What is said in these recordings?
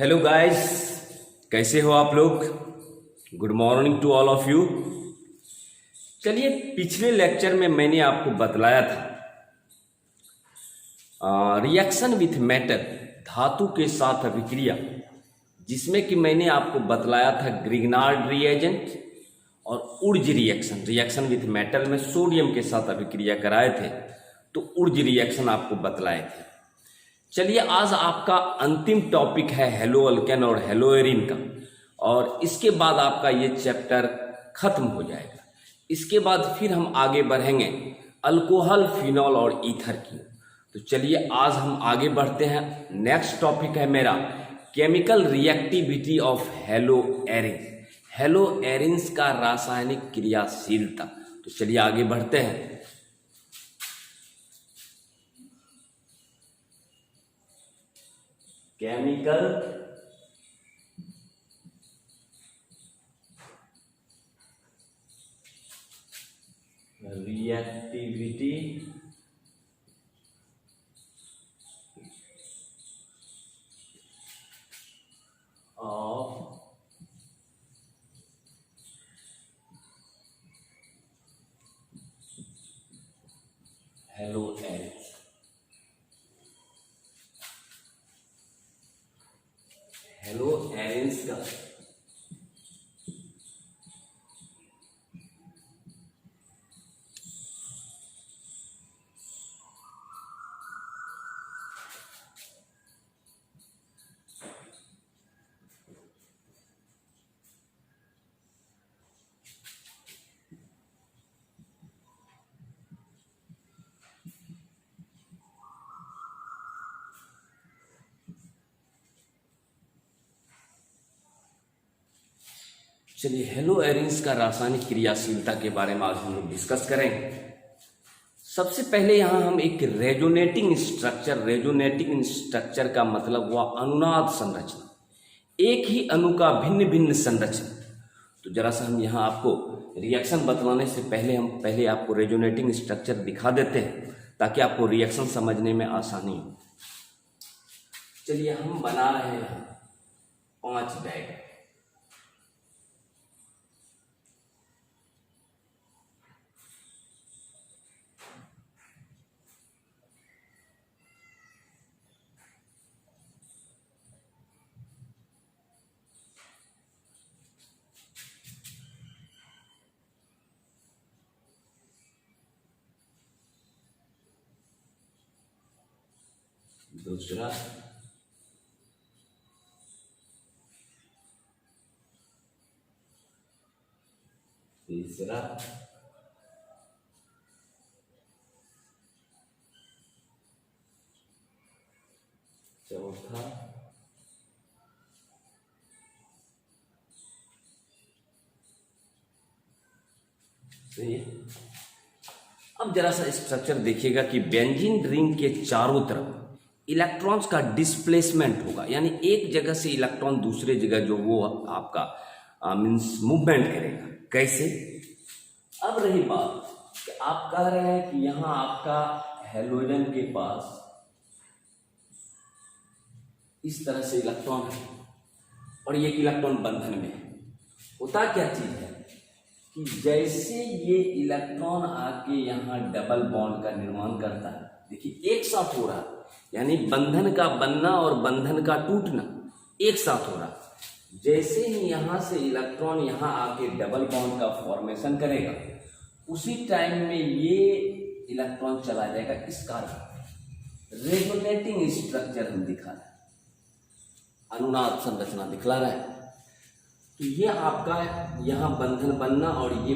Hello guys, कैसे हो आप लोग। Good morning to all of you. चलिए, पिछले लेक्चर में मैंने आपको बतलाया था रिएक्शन विथ मेटल, धातु के साथ अभिक्रिया, जिसमें कि मैंने आपको बतलाया था ग्रिग्नार्ड रिएजेंट और उर्ज रिएक्शन। रिएक्शन विथ मेटल में सोडियम के साथ अभिक्रिया कराए थे, तो उर्ज रिएक्शन आपको बतलाए थे। चलिए, आज आपका अंतिम टॉपिक है हेलो अल्केन और हेलो एरिन का, और इसके बाद आपका ये चैप्टर खत्म हो जाएगा। इसके बाद फिर हम आगे बढ़ेंगे अल्कोहल, फिनॉल और ईथर की। तो चलिए, आज हम आगे बढ़ते हैं। नेक्स्ट टॉपिक है मेरा chemical reactivity of hello Erin, hello arenes का रासायनिक क्रियाशीलता। तो चलिए आगे बढ़ते हैं। Chemical reactivity of hello arenes. Hello arenes का चलिए, हेलो एरिन्स का रासायनिक क्रियाशीलता के बारे में आज हम लोग डिस्कस करेंगे। सबसे पहले यहाँ हम एक रेजोनेटिंग स्ट्रक्चर का मतलब हुआ अनुनाद संरचना, एक ही अणु का भिन्न भिन्न संरचना। तो जरा सा हम यहाँ आपको रिएक्शन बतलाने से पहले आपको रेजोनेटिंग स्ट्रक्चर दिखा देते हैं, ताकि आपको रिएक्शन समझने में आसानी हो। चलिए, हम बना रहे हैं 5 बैग। दूसरा, तीसरा, चौथा, सही है। अब जरा सा स्ट्रक्चर देखिएगा कि बेंजीन रिंग के चारों तरफ इलेक्ट्रॉन्स का डिस्प्लेसमेंट होगा, यानी एक जगह से इलेक्ट्रॉन दूसरे जगह जो वो आपका मीन्स मूवमेंट करेगा। कैसे? अब रही बात कि आप कह रहे हैं कि यहां आपका हेलोजन के पास इस तरह से इलेक्ट्रॉन है और ये इलेक्ट्रॉन बंधन में है। होता क्या चीज है कि जैसे ये इलेक्ट्रॉन आके यहाँ डबल बॉन्ड का निर्माण करता है, देखिए एक साथ हो रहा है, यानी बंधन का बनना और बंधन का टूटना एक साथ हो रहा है। जैसे ही यहाँ से इलेक्ट्रॉन यहाँ आके डबल बॉन्ड का फॉर्मेशन करेगा, उसी टाइम में ये इलेक्ट्रॉन चला जाएगा इस कारण। रेजोनेटिंग स्ट्रक्चर हम दिखा रहे हैं, अनुनाद संरचना दिखला रहा है। तो ये आपका यहाँ बंधन बनना और ये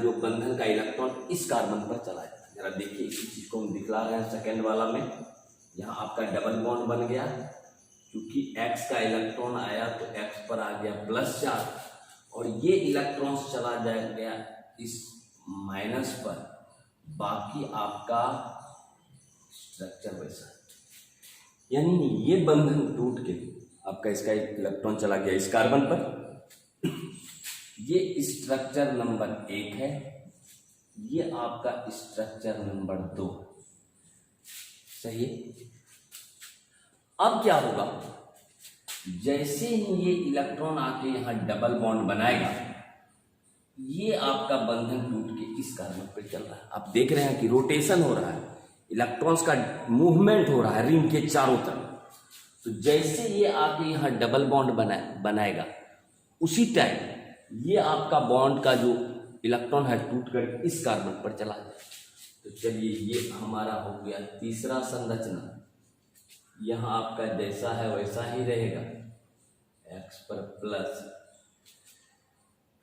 जो बंधन का इलेक्ट्रॉन इस कार्बन पर चला जाता है। जरा देखिए, इसी चीज को हम दिखला रहे हैं सेकेंड वाला में। यहाँ आपका डबल बॉन्ड बन गया, क्योंकि X का इलेक्ट्रॉन आया तो X पर आ गया प्लस चार्ज, और ये इलेक्ट्रॉन चला गया इस माइनस पर। बाकी आपका स्ट्रक्चर वैसा, यानी ये बंधन टूट के आपका इसका एक इलेक्ट्रॉन चला गया इस कार्बन पर। ये स्ट्रक्चर नंबर 1 है, ये आपका स्ट्रक्चर नंबर 2। सही है। अब क्या होगा जैसे ही ये इलेक्ट्रॉन आके यहाँ डबल बॉन्ड बनाएगा, ये आपका बंधन टूट के इस कार्बन पे चल रहा है। आप देख रहे हैं कि रोटेशन हो रहा है, इलेक्ट्रॉन्स का मूवमेंट हो रहा है रिंग के चारों तरफ। तो जैसे ये आके यहाँ डबल बॉन्ड बनाएगा, उसी टाइम ये आपका बॉन्ड का जो इलेक्ट्रॉन है टूट कर इस कार्बन पर चला जाए। तो चलिए, ये हमारा हो गया तीसरा संरचना। यहाँ आपका जैसा है वैसा ही रहेगा, x पर प्लस,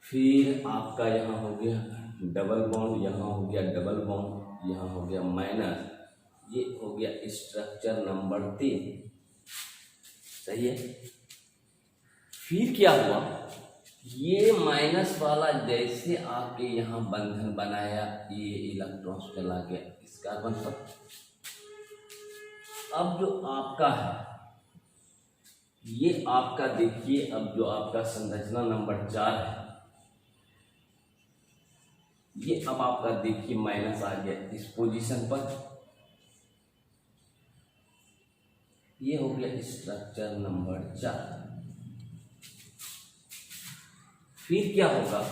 फिर आपका यहाँ हो गया डबल बॉन्ड, यहाँ हो गया डबल बॉन्ड, यहाँ हो गया माइनस, ये हो गया स्ट्रक्चर नंबर 3। सही है। फिर क्या हुआ, ये माइनस वाला जैसे आपके यहाँ बंधन बनाया, ये इलेक्ट्रॉन्स फैला गया इस कार्बन पर। अब जो आपका है ये आपका देखिए, अब जो आपका संरचना नंबर 4 है, ये अब आपका देखिए माइनस आ गया इस पोजीशन पर। ये हो गया स्ट्रक्चर नंबर 4। फिर क्या होगा,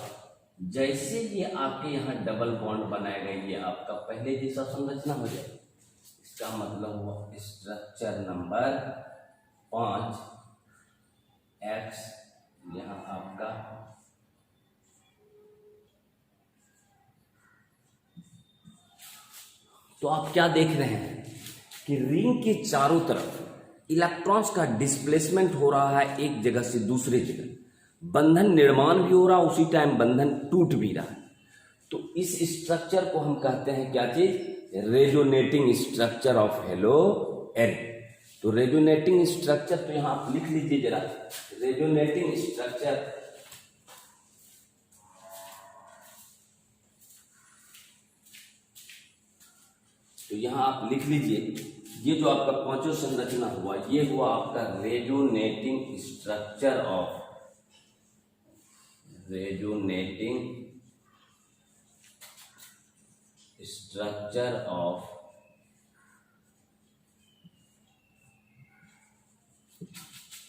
जैसे ये आपके यहाँ डबल बॉन्ड बनाएगा, ये आपका पहले जैसा संरचना हो जाएगा। इसका मतलब हुआ स्ट्रक्चर नंबर 5 x, यहाँ आपका तो आप क्या देख रहे हैं कि रिंग के चारों तरफ इलेक्ट्रॉन्स का डिस्प्लेसमेंट हो रहा है एक जगह से दूसरे जगह, बंधन निर्माण भी हो रहा है, उसी टाइम बंधन टूट भी रहा है। तो इस स्ट्रक्चर को हम कहते हैं क्या चीज, resonating structure of hello Erin. तो रेजोनेटिंग स्ट्रक्चर, तो यहां आप लिख लीजिए जरा, रेजोनेटिंग स्ट्रक्चर तो यहां आप लिख लीजिए, ये जो आपका पांचों संरचना हुआ, ये हुआ आपका resonating structure of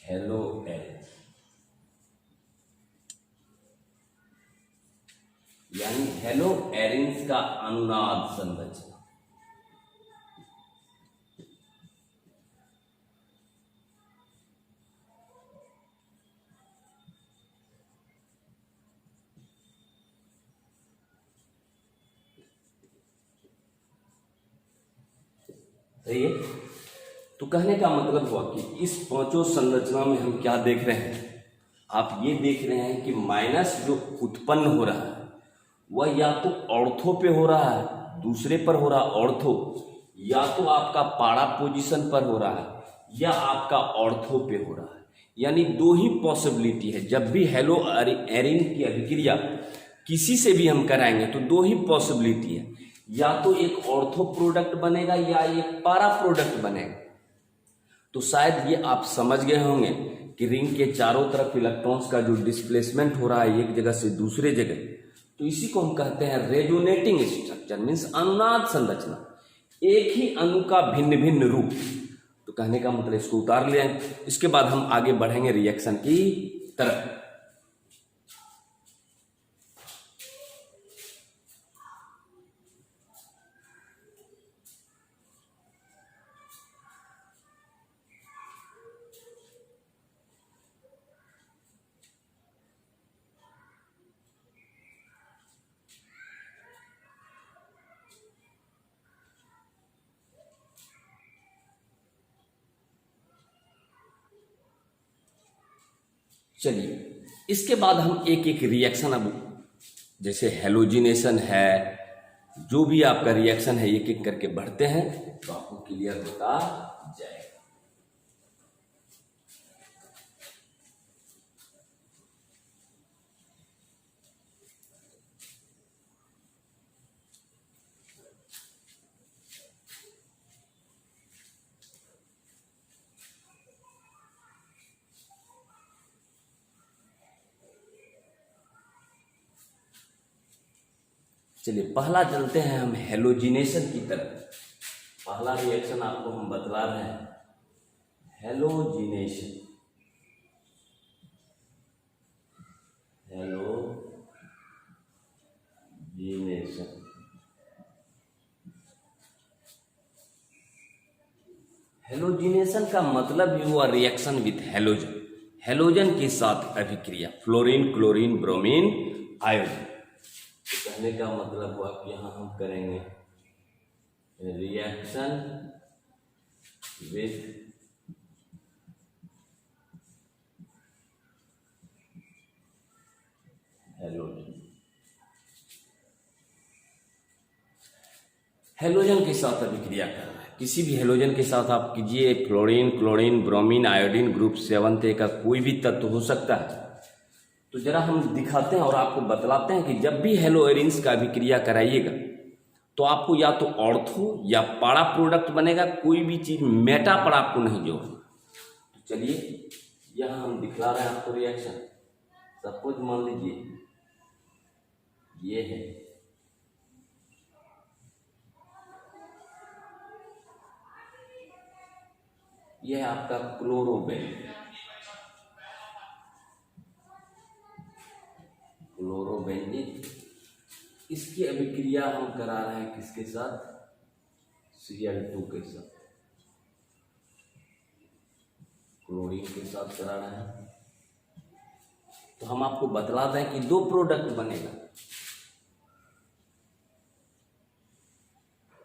hello Erin, यानी हेलो एरिन्स का अनुनाद संरचना। सही है। तो कहने का मतलब हुआ कि इस पांचों संरचना में हम क्या देख रहे हैं, आप ये देख रहे हैं कि माइनस जो उत्पन्न हो रहा है वह या तो ऑर्थो पे हो रहा है, दूसरे पर हो रहा है ऑर्थो, या तो आपका पारा पोजीशन पर हो रहा है, या आपका ऑर्थो पे हो रहा है। यानी दो ही पॉसिबिलिटी है। जब भी हेलो एरिन की अभिक्रिया किसी से भी हम कराएंगे तो दो ही पॉसिबिलिटी है, या तो एक ऑर्थो प्रोडक्ट बनेगा या एक पारा प्रोडक्ट बनेगा। तो शायद ये आप समझ गए होंगे कि रिंग के चारों तरफ इलेक्ट्रॉन्स का जो डिस्प्लेसमेंट हो रहा है एक जगह से दूसरे जगह, तो इसी को हम कहते हैं रेजोनेटिंग स्ट्रक्चर, मीन्स अनुनाद संरचना, एक ही अणु का भिन्न भिन्न रूप। तो कहने का मतलब इसको उतार लें। इसके बाद हम आगे बढ़ेंगे रिएक्शन की तरफ। चलिए, इसके बाद हम एक एक रिएक्शन, अब जैसे हेलोजिनेशन है, जो भी आपका रिएक्शन है एक एक करके बढ़ते हैं तो आपको क्लियर होता जाएगा। चलिए, पहला चलते हैं हम हेलोजिनेशन की तरफ। पहला रिएक्शन आपको हम बतला रहे हैं, हेलोजिनेशन। हेलोजिनेशन। हेलोजिनेशन का मतलब ही हुआ रिएक्शन विथ हेलोजन, हेलोजन के साथ अभिक्रिया, फ्लोरीन, क्लोरीन, ब्रोमीन, आयोडीन। तो कहने का मतलब हुआ कि यहाँ हम करेंगे रिएक्शन विथ हेलोजन, हेलोजन के साथ अभिक्रिया करना है। किसी भी हेलोजन के साथ आप कीजिए, fluorine, chlorine, bromine, iodine, group 7 का कोई भी तत्व हो सकता है। तो जरा हम दिखाते हैं और आपको बतलाते हैं कि जब भी हेलो एरिन्स का अभिक्रिया कराइएगा तो आपको या तो ऑर्थो या पारा प्रोडक्ट बनेगा, कोई भी चीज मेटा पर आपको नहीं जोड़ना। तो चलिए यहाँ हम दिखला रहे हैं आपको रिएक्शन। सपोज मान लीजिए ये है, यह है आपका क्लोरोबेंजीन, क्लोरोबेंजीन। इसकी अभिक्रिया हम करा रहे हैं किसके साथ? Cl2 के साथ, क्लोरीन के साथ करा रहे हैं। तो हम आपको बतला दें कि दो प्रोडक्ट बनेगा,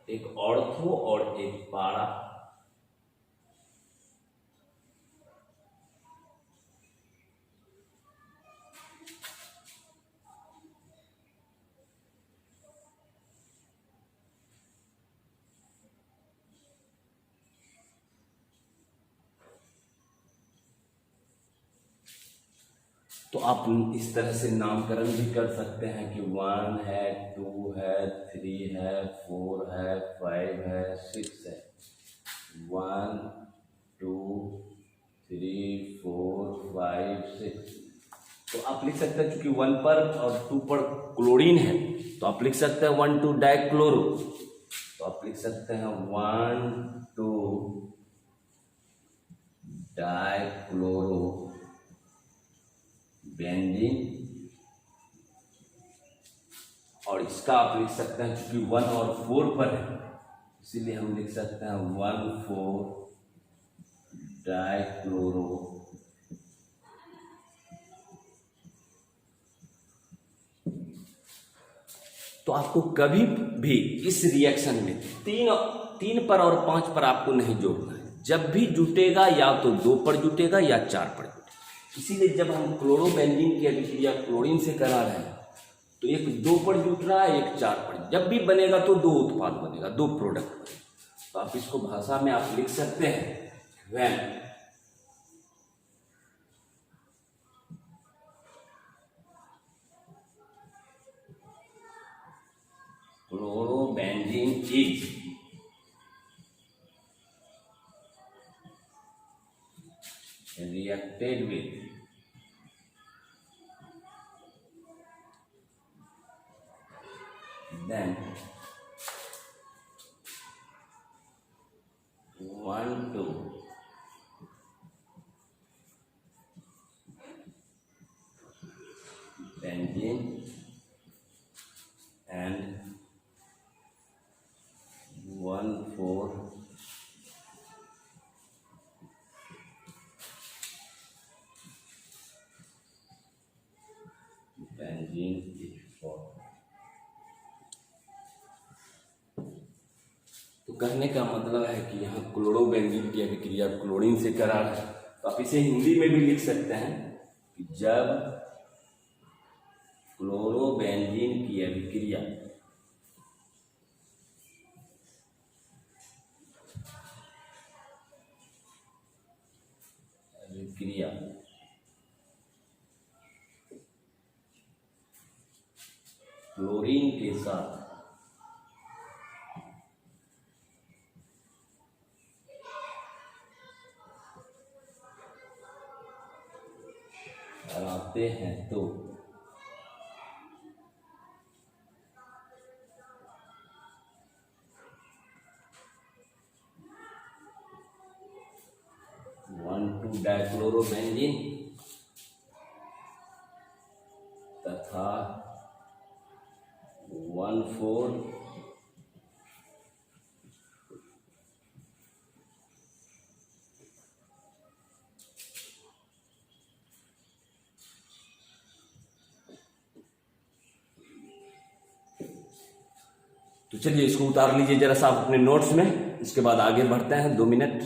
एक ऑर्थो और एक पारा। तो आप इस तरह से नामकरण भी कर सकते हैं कि 1 है, 2 है, 3 है, 4 है, 5 है, 6 है। 1 2 3 4 5 6। तो आप लिख सकते हैं क्योंकि 1 पर और 2 पर क्लोरीन है तो आप लिख सकते हैं 1 2 डाइक्लोरो। तो आप लिख सकते हैं 1 2 डाइक्लोरो बेंजीन। और इसका आप लिख सकते हैं क्योंकि 1 और 4 पर है इसीलिए हम लिख सकते हैं 1 4 डाइक्लोरो तो आपको कभी भी इस रिएक्शन में 3 पर और 5 पर आपको नहीं जोड़ना है। जब भी जुटेगा या तो 2 पर जुटेगा या 4 पर जुटेगा। इसीलिए जब हम क्लोरोबेंजीन की अभिक्रिया क्लोरीन से करा रहे हैं तो एक 2 पर जुट रहा है, एक 4 पर। जब भी बनेगा तो 2 उत्पाद बनेगा, 2 प्रोडक्ट बनेगा। तो आप इसको भाषा में आप लिख सकते हैं when chlorobenzene is reacted with then 1 2 benzene and 1 4 benzene is formed। तो कहने का मतलब है कि यहाँ क्लोरोबेंजीन की अभिक्रिया क्लोरीन से करा है। तो आप इसे हिंदी में भी लिख सकते हैं कि जब क्लोरोबेंजीन की अभिक्रिया क्लोरीन के साथ कराते हैं तो डाइक्लोरोबेंजीन 1,4 तो चलिए इसको उतार लीजिए जरा सा आप अपने नोट्स में, इसके बाद आगे बढ़ते हैं। 2 मिनट।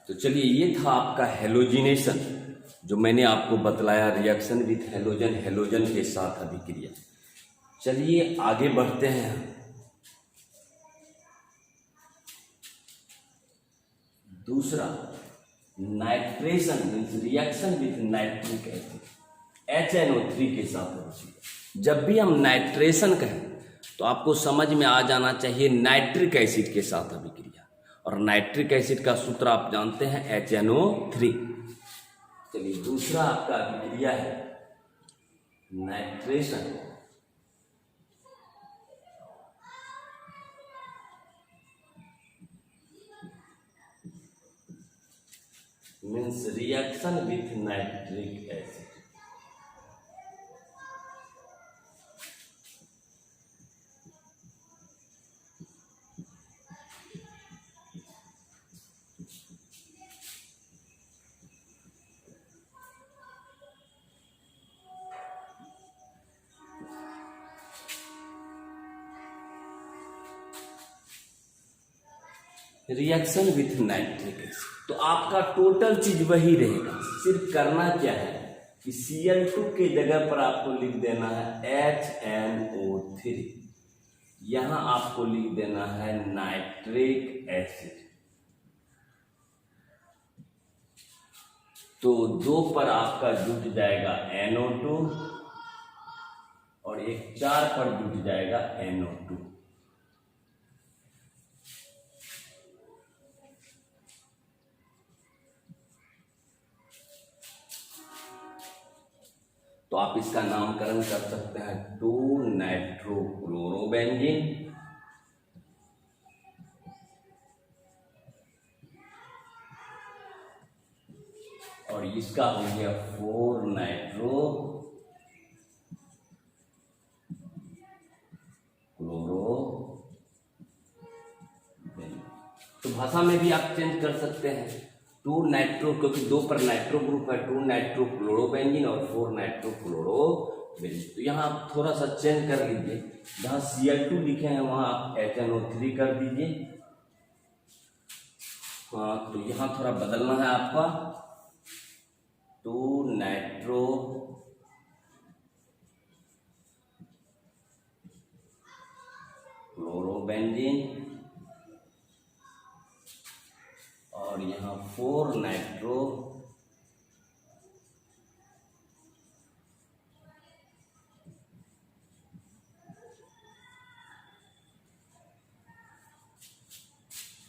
तो चलिए ये था आपका हेलोजिनेशन, जो मैंने आपको बतलाया, रिएक्शन विथ हेलोजन, हेलोजन के साथ अभिक्रिया। चलिए आगे बढ़ते हैं। दूसरा nitration means reaction with nitric acid, HNO3 के साथ अभिक्रिया। जब भी हम नाइट्रेशन कहें तो आपको समझ में आ जाना चाहिए नाइट्रिक एसिड के साथ अभिक्रिया, और नाइट्रिक एसिड का सूत्र आप जानते हैं HNO3। चलिए दूसरा आपका अभिक्रिया है nitration means reaction with nitric acid. Reaction with nitric acid, तो आपका टोटल चीज वही रहेगा, सिर्फ करना क्या है कि Cl2 के जगह पर आपको लिख देना है HNO3, यहां आपको लिख देना है नाइट्रिक एसिड। तो 2 पर आपका जुट जाएगा NO2 और एक 4 पर जुट जाएगा NO2। तो आप इसका नामकरण कर सकते हैं 2-नाइट्रोक्लोरोबेंजीन, और इसका हो गया 4-नाइट्रोक्लोरोबेंजीन। तो भाषा में भी आप चेंज कर सकते हैं, 2 नाइट्रो, क्योंकि 2 पर नाइट्रो ग्रुप है, 2-नाइट्रोक्लोरोबेंजीन और 4-नाइट्रोक्लोरोबेंजीन। तो यहाँ आप थोड़ा सा चेंज कर लीजिए, जहाँ Cl2 लिखे हैं वहाँ आप HNO3 कर दीजिए। हाँ, तो यहाँ थोड़ा बदलना है आपका, 2-नाइट्रोक्लोरोबेंजीन और यहाँ 4-नाइट्रो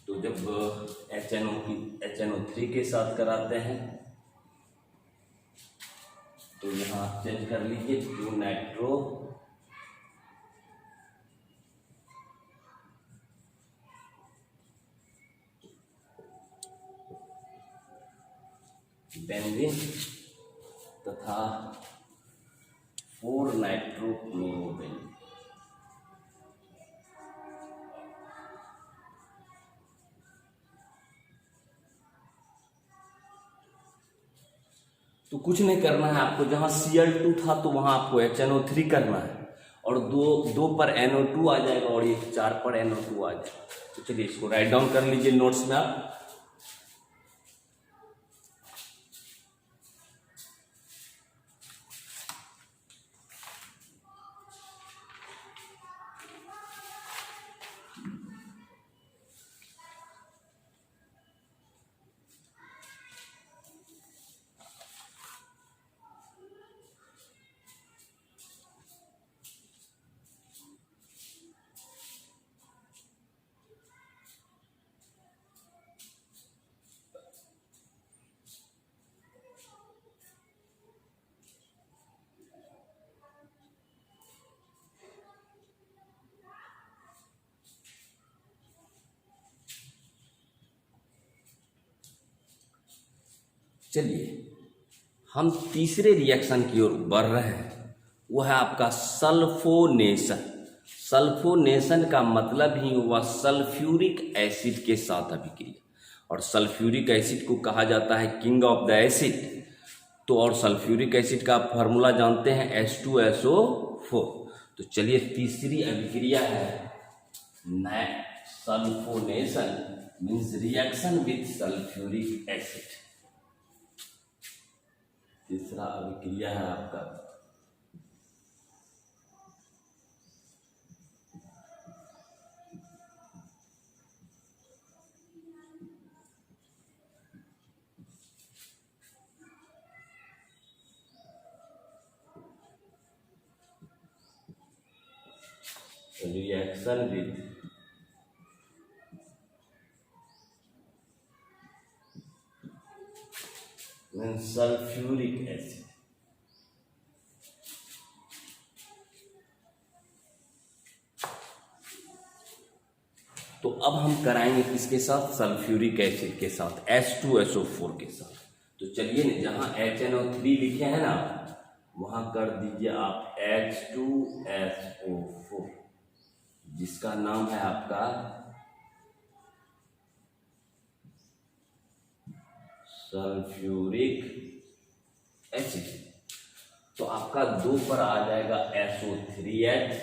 तो जब HNO3 के साथ कराते हैं तो यहाँ चेंज कर लीजिए 2-नाइट्रो बेंजीन तथा 4-नाइट्रोक्लोरोबेंजीन। तो कुछ नहीं करना है आपको, जहां Cl2 था तो वहां आपको HNO3 करना है, और 2 पर NO2 आ जाएगा और ये 4 पर NO2 आ जाएगा। तो चलिए इसको राइट डाउन कर लीजिए नोट्स में आप। चलिए हम तीसरे रिएक्शन की ओर बढ़ रहे हैं, वो है आपका सल्फोनेशन। सल्फोनेशन का मतलब ही हुआ सल्फ्यूरिक एसिड के साथ अभिक्रिया, और सल्फ्यूरिक एसिड को कहा जाता है किंग ऑफ द एसिड। तो और सल्फ्यूरिक एसिड का आप फार्मूला जानते हैं H2SO4। तो चलिए तीसरी अभिक्रिया है sulphonation, means reaction with sulphuric acid. तीसरा अभिक्रिया है आपका रिएक्शन विथ सल्फ्यूरिक एसिड। तो अब हम कराएंगे किसके साथ? सल्फ्यूरिक एसिड के साथ, H2SO4 के साथ। तो चलिए न, जहां HNO3 लिखे हैं ना, वहां कर दीजिए आप H2SO4, जिसका नाम है आपका सल्फ्यूरिक एसिड। तो आपका 2 पर आ जाएगा SO3H,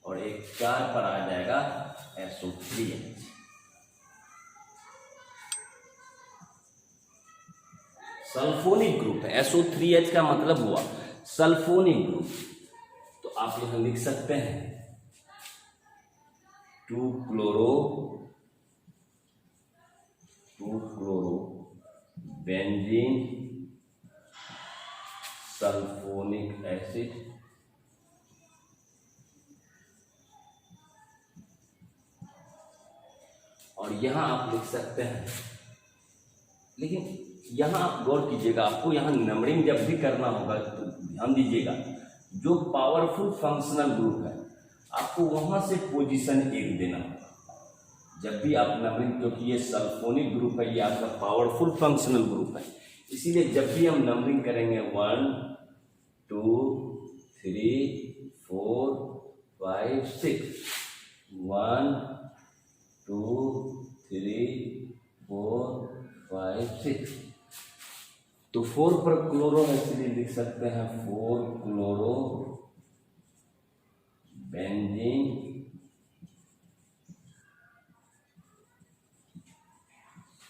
और एक 4 पर आ जाएगा SO3H। सल्फोनिक ग्रुप है, SO3H का मतलब हुआ सल्फोनिक ग्रुप। तो आप यहां लिख सकते हैं 2 क्लोरो बेंजीन सल्फोनिक एसिड, और यहां आप लिख सकते हैं, लेकिन यहां आप गौर कीजिएगा, आपको यहां नंबरिंग जब भी करना होगा तो ध्यान दीजिएगा, जो पावरफुल फंक्शनल ग्रुप है आपको वहां से पोजीशन 1 देना होगा जब भी आप नंबरिंग, क्योंकि ये सल्फोनिक ग्रुप है, ये आपका पावरफुल फंक्शनल ग्रुप है। इसीलिए जब भी हम नंबरिंग करेंगे 1 2 3 4 5 6, 1 2 3 4 5 6, तो 4 पर क्लोरो है, इसलिए लिख सकते हैं 4 chloro benzene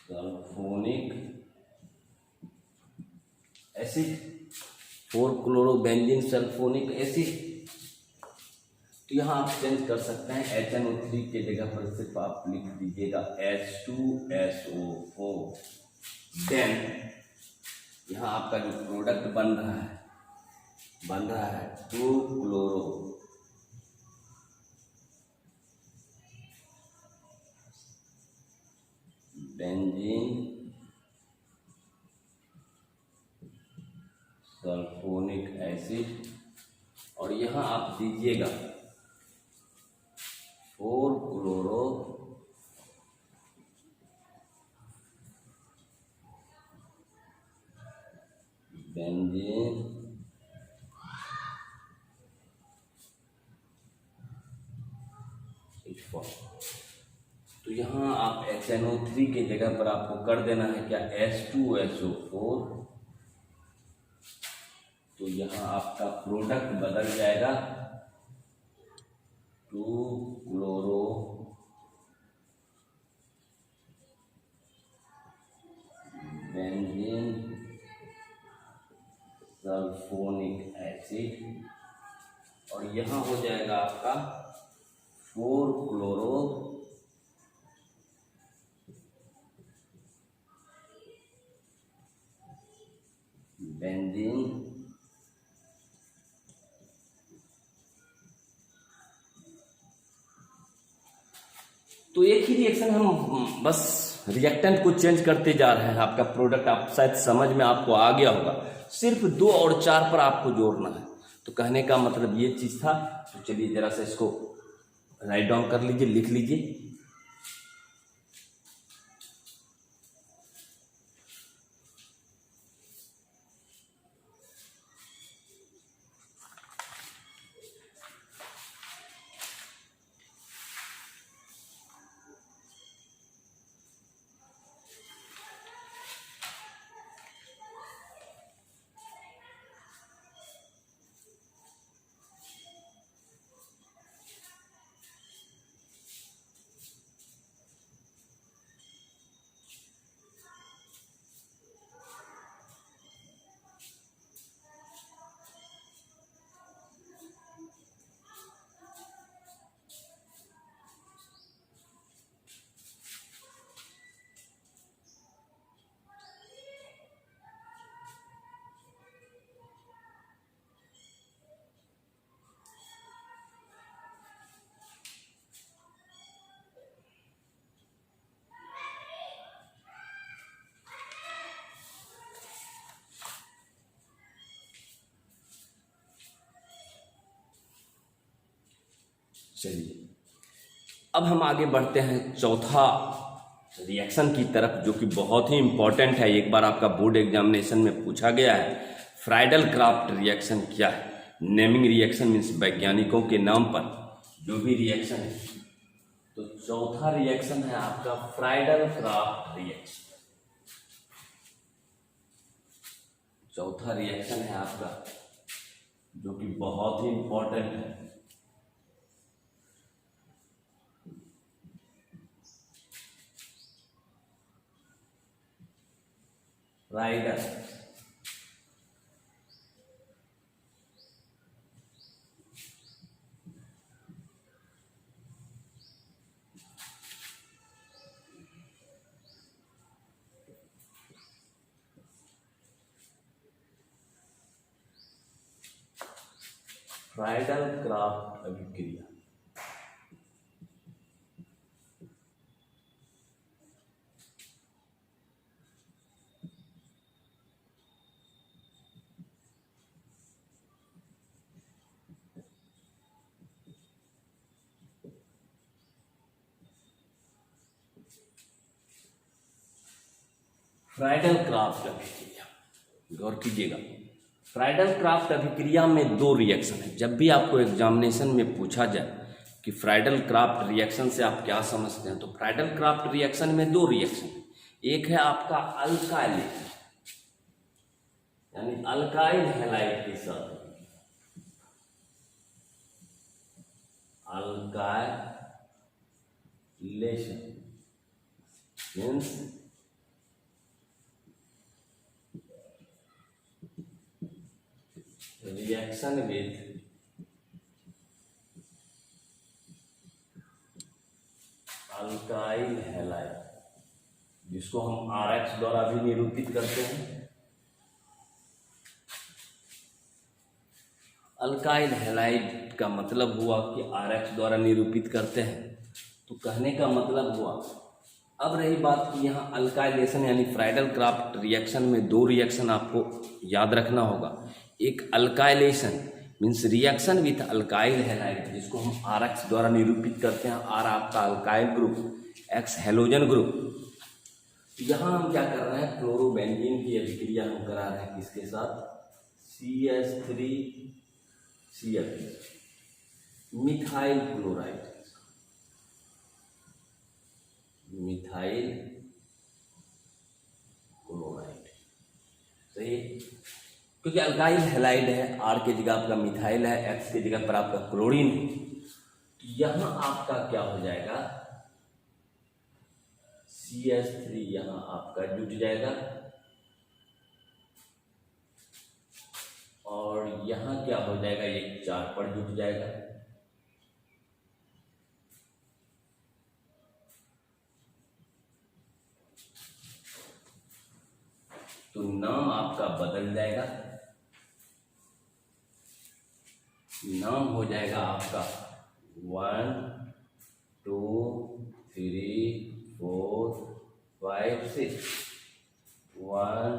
sulphonic acid, 4 chloro benzene sulphonic acid. तो यहाँ आप चेंज कर सकते हैं, HNO3 के जगह पर सिर्फ आप लिख दीजिएगा H2SO4। देन यहाँ आपका जो प्रोडक्ट बन रहा है 2 क्लोरो बेंजीन सल्फोनिक एसिड, और यहाँ आप दीजिएगा 4 क्लोरो बेंजीन H4। तो यहाँ आप HNO3 के जगह पर आपको कर देना है क्या? H2SO4। तो यहाँ आपका प्रोडक्ट बदल जाएगा 2 क्लोरो बेंजीन सल्फोनिक एसिड, और यहाँ हो जाएगा आपका 4 क्लोरो बेंजीन तो एक ही रिएक्शन, हम बस रिएक्टेंट को चेंज करते जा रहे हैं। आपका प्रोडक्ट आप शायद समझ में आपको आ गया होगा, सिर्फ 2 और 4 पर आपको जोड़ना है। तो कहने का मतलब ये चीज था। तो चलिए जरा सा इसको राइट डाउन कर लीजिए, लिख लीजिए। चलिए अब हम आगे बढ़ते हैं चौथा रिएक्शन की तरफ, जो कि बहुत ही इंपॉर्टेंट है। एक बार आपका बोर्ड एग्जामिनेशन में पूछा गया है, फ्राइडल क्राफ्ट रिएक्शन क्या है। नेमिंग रिएक्शन मीन्स वैज्ञानिकों के नाम पर जो भी रिएक्शन है। तो चौथा रिएक्शन है आपका फ्राइडल क्राफ्ट रिएक्शन। चौथा रिएक्शन है आपका जो कि बहुत ही इंपॉर्टेंट है। फ्राइडल फ्राइडल क्राफ्ट अभिक्रिया। फ्राइडल क्राफ्ट अभिक्रिया, गौर कीजिएगा। फ्राइडल क्राफ्ट अभिक्रिया में दो रिएक्शन है। जब भी आपको एग्जामिनेशन में पूछा जाए कि फ्राइडल क्राफ्ट रिएक्शन से आप क्या समझते हैं, तो फ्राइडल क्राफ्ट रिएक्शन में दो रिएक्शन है। एक है आपका अल्काइलेशन, यानी अल्काइल हैलाइड के साथ alkylation means reaction with alkyl halide, जिसको हम RX द्वारा भी निरूपित करते हैं। अल्काइल हैलाइड का मतलब हुआ कि RX द्वारा निरूपित करते हैं। तो कहने का मतलब हुआ, अब रही बात कि यहाँ अल्काइलेशन यानी फ्राइडल क्राफ्ट रिएक्शन में दो रिएक्शन आपको याद रखना होगा। एक alkylation means reaction with alkyl halide, जिसको हम RX द्वारा निरूपित करते हैं। R आपका alkyl group, X halogen group. यहाँ हम क्या कर रहे हैं, क्लोरोबेंजीन की अभिक्रिया हम करा रहे हैं किसके साथ, CH3Cl methyl chloride, methyl chloride. सही, क्योंकि अल्काइल हैलाइड है, R की जगह आपका मिथाइल है, X की जगह पर आपका क्लोरीन है। तो यहां आपका क्या हो जाएगा, CH3 यहां आपका जुट जाएगा और यहां क्या हो जाएगा, ये 4 पर जुट जाएगा। तो नाम आपका बदल जाएगा, नाम हो जाएगा आपका 1 2 3 4 5 6 1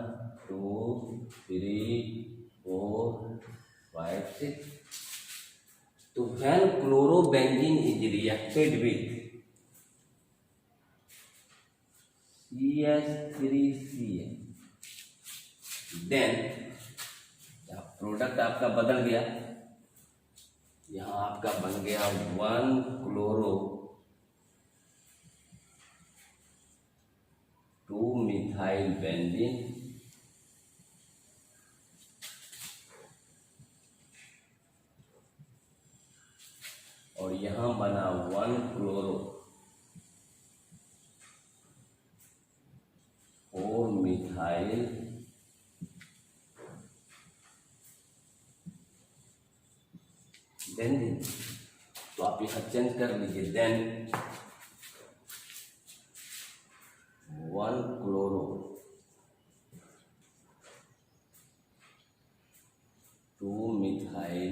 2 3 4 5 6। तो when chlorobenzene is reacted with CH3Cl, then product आपका बदल गया, यहां आपका बन गया 1 क्लोरो 2 मिथाइल बेंजीन और यहां बना 1 क्लोरो 4 मिथाइल बेंजीन। तो आप यहां चेंज कर लीजिए, then 1 chloro 2 methyl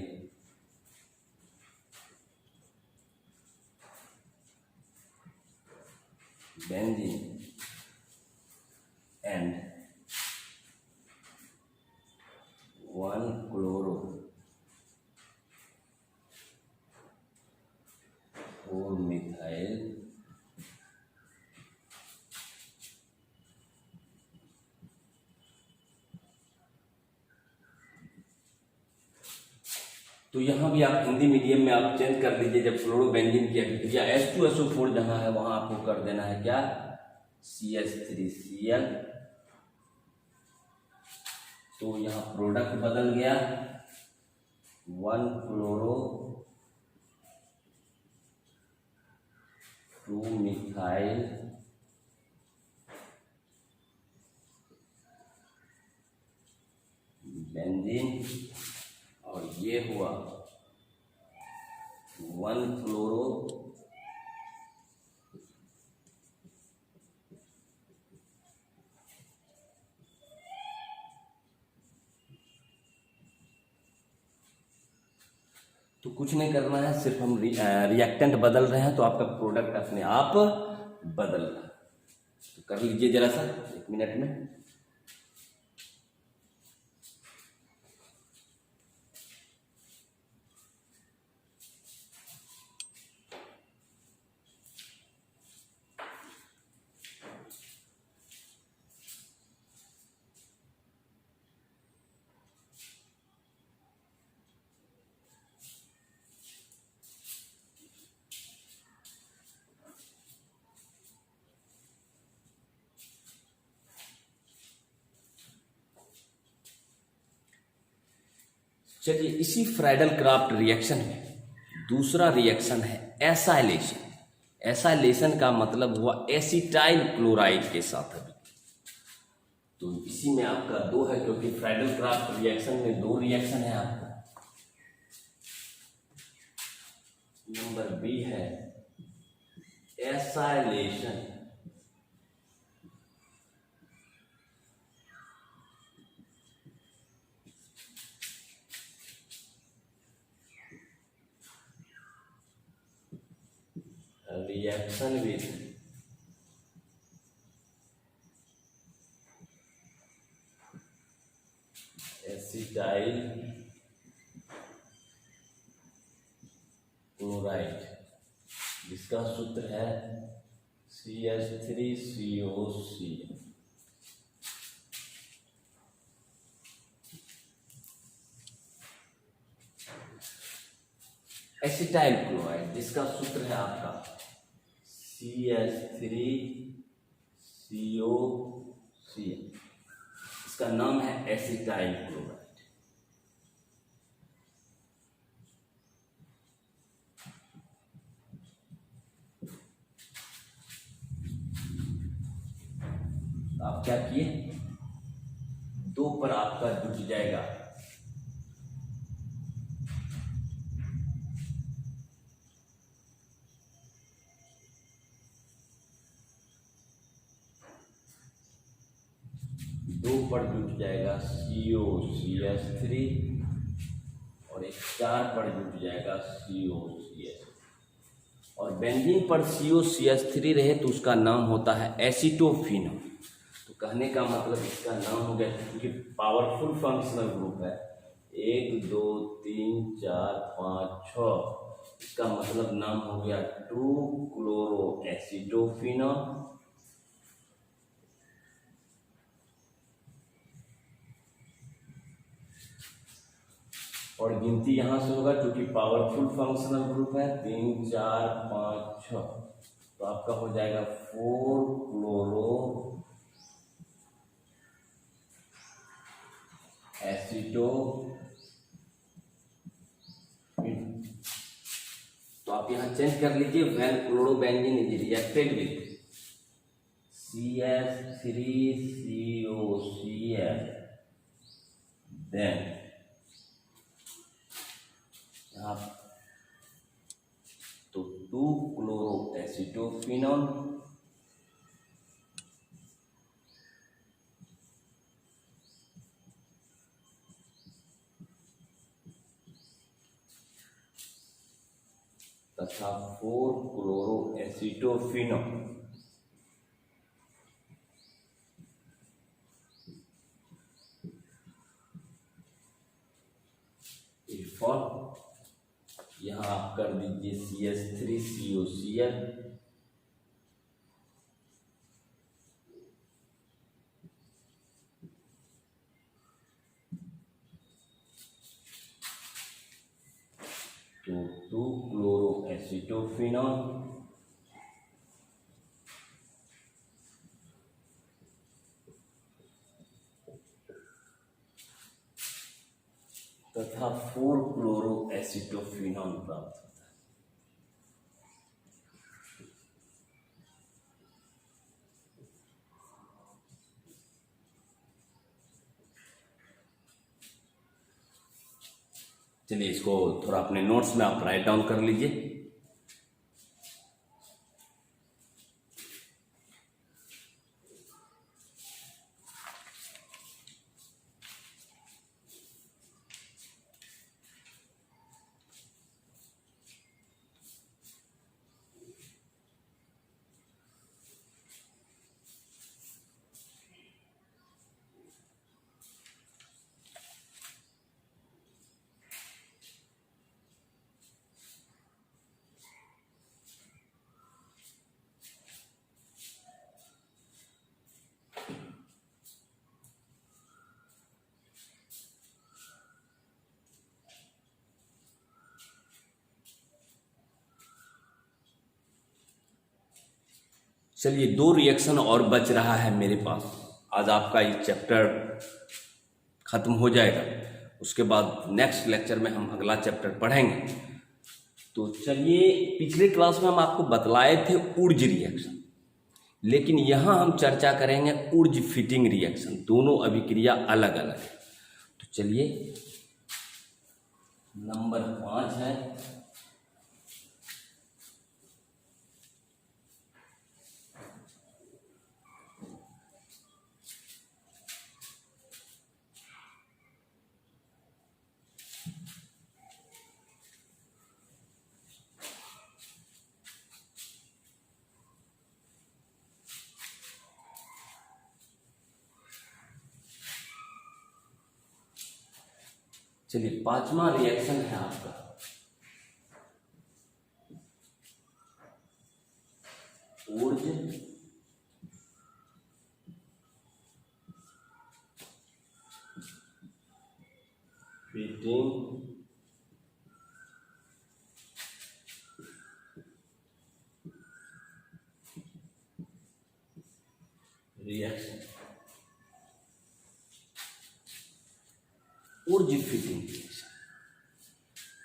benzene and 1 chloro 4 methyl तो यहाँ भी आप हिंदी मीडियम में आप चेंज कर लीजिए। जब फ्लोरोबेंजीन की अभिक्रिया H2SO4 जहाँ है वहाँ आपको कर देना है क्या, CH3Cl। तो यहाँ प्रोडक्ट बदल गया 1 क्लोरो 2 मिथाइल बेंजीन, और ये हुआ 1 फ्लोरो 2। तो कुछ नहीं करना है, सिर्फ हम रिएक्टेंट बदल रहे हैं तो आपका प्रोडक्ट अपने आप बदल रहा है। तो कर लीजिए जरा सा 1 मिनट में। चलिए, इसी फ्राइडल क्राफ्ट रिएक्शन में दूसरा रिएक्शन है एसाइलेशन। एसाइलेशन का मतलब हुआ एसिटाइल क्लोराइड के साथ अभी। तो इसी में आपका 2 है, क्योंकि फ्राइडल क्राफ्ट रिएक्शन में 2 रिएक्शन है आपका। नंबर बी है acylation. Reaction with acetyl chloride, जिसका सूत्र है CH3COC। एसिटाइल क्लोराइड जिसका सूत्र है आपका CH3COC, इसका नाम है एसिटाइल क्लोराइड। आप क्या किए, 2 पर आपका जुट जाएगा COCH3 और एक 4 पर जुट जाएगा COCH। और बेंजीन पर COCH3 रहे तो उसका नाम होता है एसिटोफिनोल। तो कहने का मतलब इसका नाम हो गया, क्योंकि पावरफुल फंक्शनल ग्रुप है 1 2 3 4 5 6, इसका मतलब नाम हो गया 2 क्लोरो एसिटोफिनोल। और गिनती यहां से होगा क्योंकि पावरफुल फंक्शनल ग्रुप है 3 4 5 6, तो आपका हो जाएगा 4 क्लोरो एसिटोफिन। तो आप यहां चेंज कर लीजिए, when chlorobenzene is reacted with CH3COCl then तो 2 क्लोरो एसिटोफिनोल तथा 4 क्लोरो एसिटोफिनोल। यहाँ आप कर दीजिए CH3COCl, तो 2-chloroacetophenol, तथा 4-chloroacetophenol प्राप्त होता है। चलिए इसको थोड़ा अपने नोट्स में आप राइट डाउन कर लीजिए। चलिए 2 रिएक्शन और बच रहा है मेरे पास। आज आपका ये चैप्टर खत्म हो जाएगा, उसके बाद नेक्स्ट लेक्चर में हम अगला चैप्टर पढ़ेंगे। तो चलिए, पिछले क्लास में हम आपको बतलाए थे ऊर्ज रिएक्शन, लेकिन यहाँ हम चर्चा करेंगे ऊर्ज फिटिंग रिएक्शन। दोनों अभिक्रिया अलग अलग है। तो चलिए, नंबर 5 है चलिए 5वां रिएक्शन है आपका Wurtz fitting reaction. Wurtz fitting reaction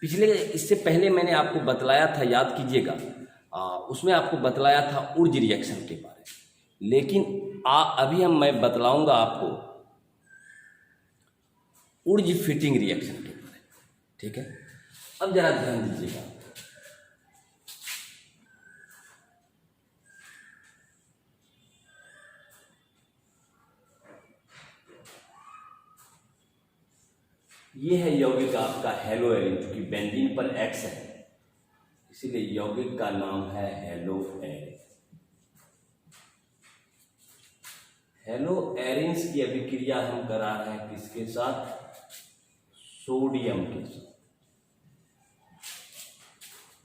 पिछले, इससे पहले मैंने आपको बतलाया था, याद कीजिएगा, उसमें आपको बतलाया था ऊर्ज रिएक्शन के बारे में। लेकिन अभी मैं बतलाऊंगा आपको ऊर्ज फिटिंग रिएक्शन के बारे में। ठीक है, अब जरा ध्यान दीजिएगा। ये है यौगिक आपका हेलोएरिन, क्योंकि बेंजीन पर X है, इसीलिए यौगिक का नाम है हेलोएरिन। हेलोएरिन्स की अभिक्रिया हम करा रहे हैं किसके साथ? सोडियम के साथ।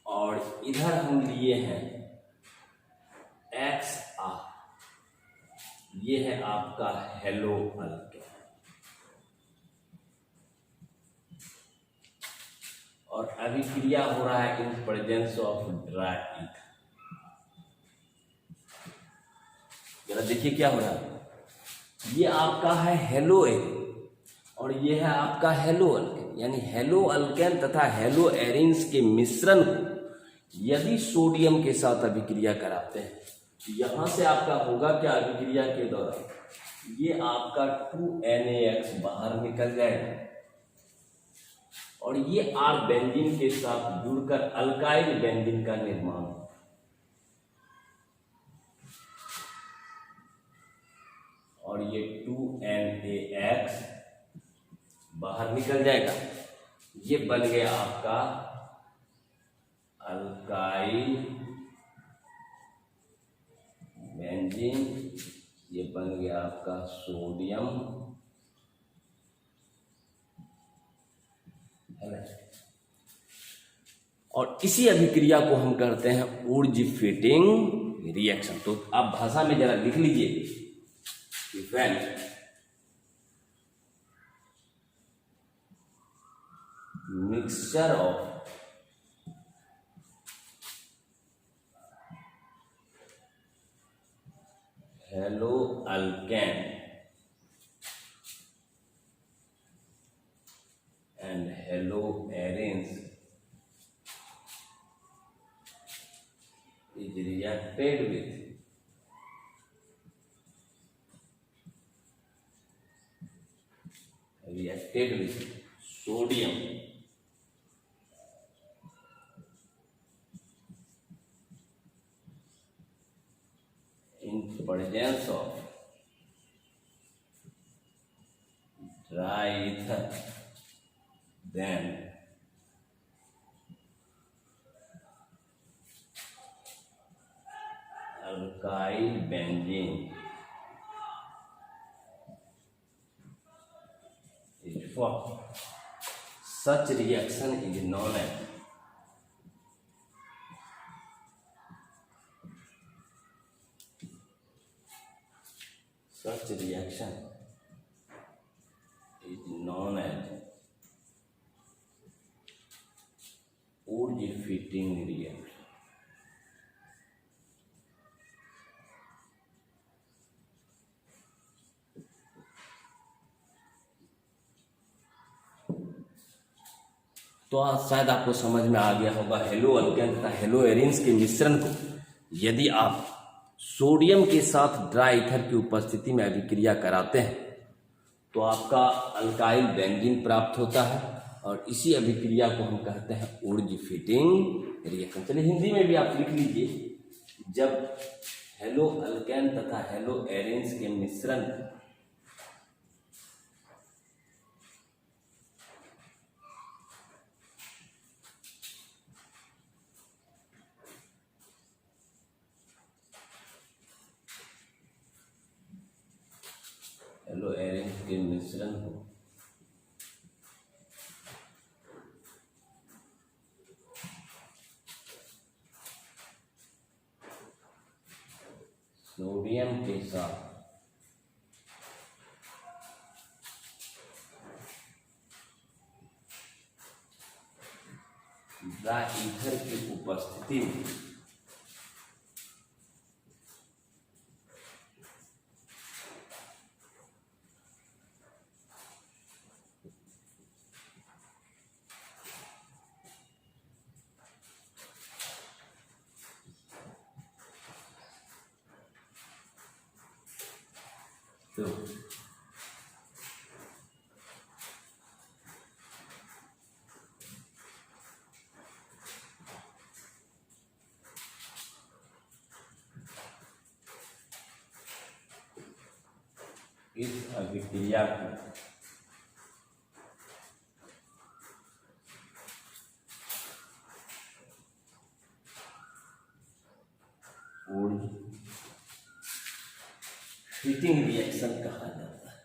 और इधर हम लिए हैं XR, ये है आपका हेलो अल्केन। और अभिक्रिया हो रहा है इन प्रेजेंस ऑफ ड्राई ईथ। जरा देखिए क्या हो रहा है। ये आपका है हेलोएरिन और ये है आपका हेलो अल्केन, यानी हेलो अल्केन तथा हेलो एरिन्स के मिश्रण को यदि सोडियम के साथ अभिक्रिया कराते हैं तो यहां से आपका होगा क्या? अभिक्रिया के दौरान ये आपका 2NaX बाहर निकल जाएगा और ये R बेंजीन के साथ जुड़कर अल्काइल बेंजीन का निर्माण होगा। और ये 2NaX बाहर निकल जाएगा। ये बन गया आपका अल्काइल बेंजीन, ये बन गया आपका सोडियम है ना। और इसी अभिक्रिया को हम कहते हैं ऊर्ज फीटिंग रिएक्शन। तो आप भाषा में जरा लिख लीजिए, when mixture of haloalkane and haloarenes is reacted with sodium in presence of dry ether, then alkyl benzene is formed. Such reaction is known as Wurtz fitting reaction. तो आज शायद आपको समझ में आ गया होगा, हेलोअल्केन तथा हेलोएरिन्स के मिश्रण को यदि आप सोडियम के साथ ड्राई ईथर की उपस्थिति में अभिक्रिया कराते हैं तो आपका अल्काइल बेंजीन प्राप्त होता है, और इसी अभिक्रिया को हम कहते हैं ऊर्ज फीटिंग रिएक्शन। चलिए हिंदी में भी आप लिख लीजिए, जब हेलोअल्केन तथा हेलोएरिन्स के मिश्रण हेलोएरिन्स के मिश्रण को सोडियम के साथ ड्राई ईथर की उपस्थिति में तो इस अभिक्रिया को ऊर्ज फीटिंग रिएक्शन कहा जाता है।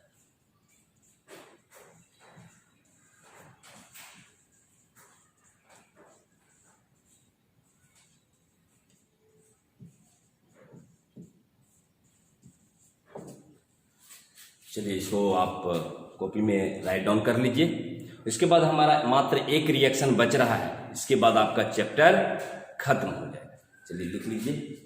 चलिए इसको आप कॉपी में राइट डाउन कर लीजिए। इसके बाद हमारा मात्र एक रिएक्शन बच रहा है, इसके बाद आपका चैप्टर खत्म हो जाएगा। चलिए लिख लीजिए,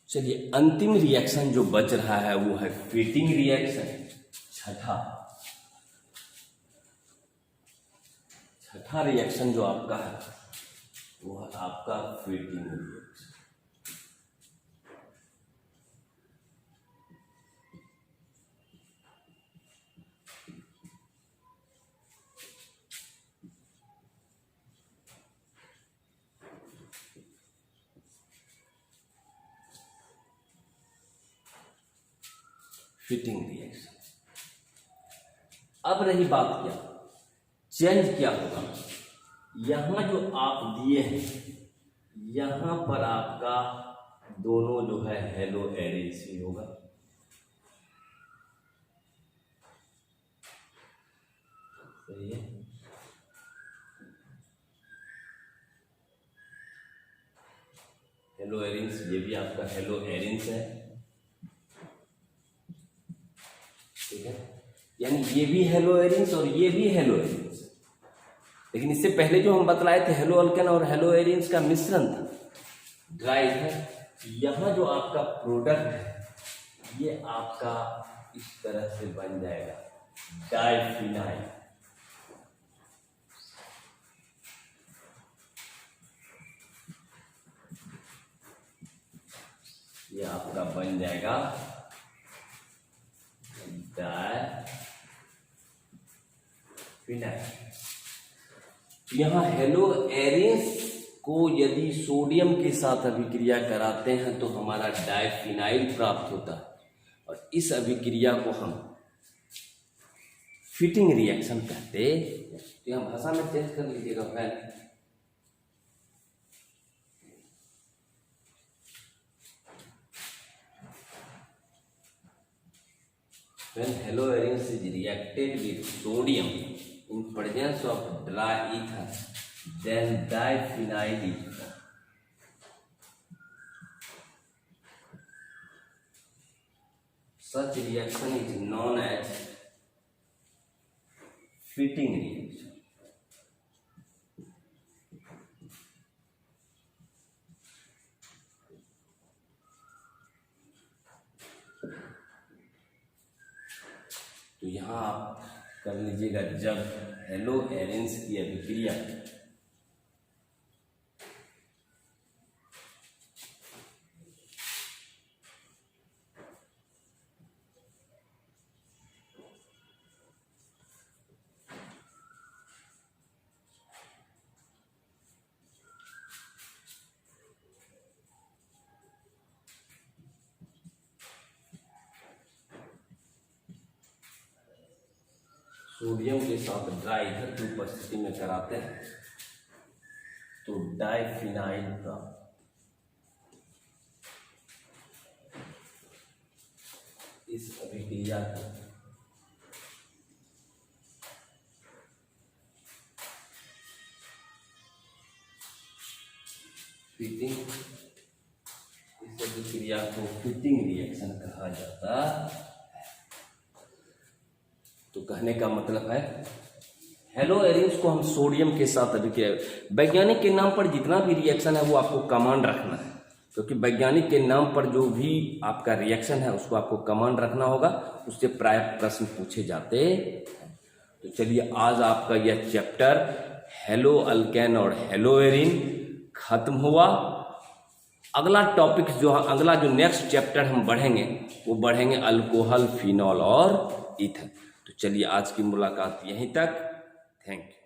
चलिए अंतिम रिएक्शन जो बच रहा है वो है फीटिंग रिएक्शन। छठा रिएक्शन जो आपका है वो है आपका फीटिंग रिएक्शन। Fitting reaction. अब रही बात क्या, चेंज क्या होगा, यहां जो आप दिए हैं यहां पर आपका दोनों जो है हेलो एरिन्स ही होगा, सही है। हेलो एरिन्स, ये भी आपका हेलो एरिन्स है, ठीक है, यानी ये भी हेलो एरिन्स और ये भी हेलो एरिन्स। लेकिन इससे पहले जो हम बतलाए थे हेलो अल्केन और हेलो एरिन्स का मिश्रण था, ड्राई है। यहां जो आपका प्रोडक्ट है ये आपका इस तरह से बन जाएगा डाइफिनाइल। ये आपका बन जाएगा डाइफिनाइल। यहां हेलो एरिन्स को यदि सोडियम के साथ अभिक्रिया कराते हैं तो हमारा डाइफिनाइल प्राप्त होता है, और इस अभिक्रिया को हम फिटिंग रिएक्शन कहते हैं। तो यहां भाषा में चेंज कर लीजिएगा friend. When haloarenes is reacted with sodium in presence of dry ether, then diphenyl is formed. Such reaction is known as fitting reaction. तो यहाँ आप कर लीजिएगा, जब हेलो एरिन्स की अभिक्रिया सोडियम के साथ ड्राई ईथर की उपस्थिति में कराते हैं तो डाइफिनाइल प्राप्त। इस अभिक्रिया को फिटिंग, इस अभिक्रिया को फिटिंग रिएक्शन कहा जाता है। तो कहने का मतलब है हेलो एरिन्स को हम सोडियम के साथ अभिक्रिया, वैज्ञानिक के नाम पर जितना भी रिएक्शन है वो आपको कमांड रखना है, क्योंकि वैज्ञानिक के नाम पर जो भी आपका रिएक्शन है उसको आपको कमांड रखना होगा, उससे प्राय प्रश्न पूछे जाते हैं। तो चलिए आज आपका यह चैप्टर हेलो अल्केन और हेलो एरिन खत्म हुआ। अगला टॉपिक अगला जो नेक्स्ट चैप्टर हम बढ़ेंगे वो बढ़ेंगे अल्कोहल, फिनॉल और ईथर। तो चलिए आज की मुलाकात यहीं तक। Thank you.